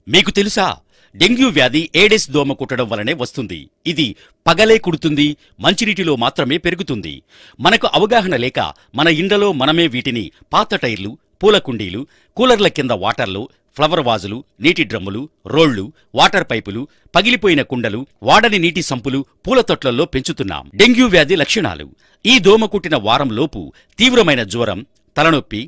మీకు తెలుసా, డెంగ్యూ వ్యాధి ఏడెస్ దోమ కుట్టడం వలనే వస్తుంది. ఇది పగలే కుడుతుంది, మంచినీటిలో మాత్రమే పెరుగుతుంది. మనకు అవగాహన లేక మన ఇండ్లలో మనమే వీటిని పాత టైర్లు, పూల కుండీలు, కూలర్ల కింద వాటర్లు, ఫ్లవర్ వాజులు, నీటి డ్రమ్ములు, రోళ్లు, వాటర్ పైపులు, పగిలిపోయిన కుండలు, వాడని నీటి సంపులు, పూల తొట్లల్లో పెంచుతున్నాం. డెంగ్యూ వ్యాధి లక్షణాలు: ఈ దోమ కుట్టిన వారంలోపు తీవ్రమైన జ్వరం, తలనొప్పి,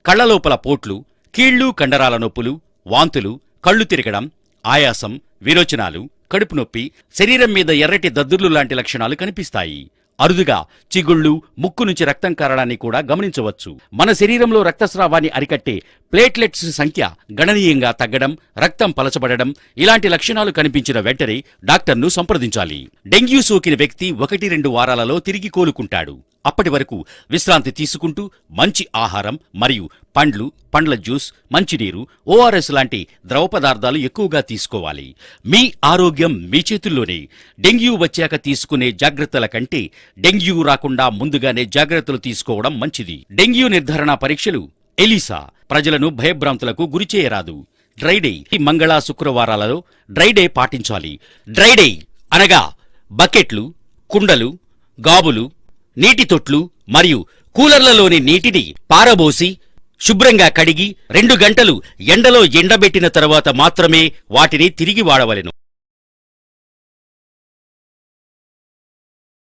కళ్లలోపల పోట్లు, కీళ్లు కండరాల నొప్పులు, వాంతులు, కళ్ళు తిరగడం, ఆయాసం, విరోచనాలు, కడుపు నొప్పి, శరీరం మీద ఎర్రటి దద్దుర్లు లాంటి లక్షణాలు కనిపిస్తాయి. అరుదుగా చిగుళ్ళు, ముక్కు నుంచి రక్తం కారడాన్ని కూడా గమనించవచ్చు. మన శరీరంలో రక్తస్రావాన్ని అరికట్టే ప్లేట్లెట్స్ సంఖ్య గణనీయంగా తగ్గడం, రక్తం పలచబడడం ఇలాంటి లక్షణాలు కనిపించిన వెంటనే డాక్టర్ను సంప్రదించాలి. డెంగ్యూ సోకిన వ్యక్తి 1-2 వారాలలో తిరిగి కోలుకుంటాడు. అప్పటి వరకు విశ్రాంతి తీసుకుంటూ మంచి ఆహారం మరియు పండ్లు, పండ్ల జ్యూస్, మంచినీరు, ఓఆర్ఎస్ లాంటి ద్రవ పదార్థాలు ఎక్కువగా తీసుకోవాలి. మీ ఆరోగ్యం మీ చేతుల్లోనే. డెంగ్యూ వచ్చాక తీసుకునే జాగ్రత్తల కంటే డెంగ్యూ రాకుండా ముందుగానే జాగ్రత్తలు తీసుకోవడం మంచిది. డెంగ్యూ నిర్ధారణ పరీక్షలు ఎలిసా ప్రజలను భయభ్రాంతులకు గురిచేయరాదు. డ్రైడే మంగళ శుక్రవారాలలో డ్రైడే పాటించాలి. డ్రైడే అనగా బకెట్లు, కుండలు, గాబులు, నీటి తొట్లు మరియు కూలర్లలోని నీటిని పారబోసి శుభ్రంగా కడిగి 2 గంటలు ఎండలో ఎండబెట్టిన తరువాత మాత్రమే వాటిని తిరిగి వాడవలెను.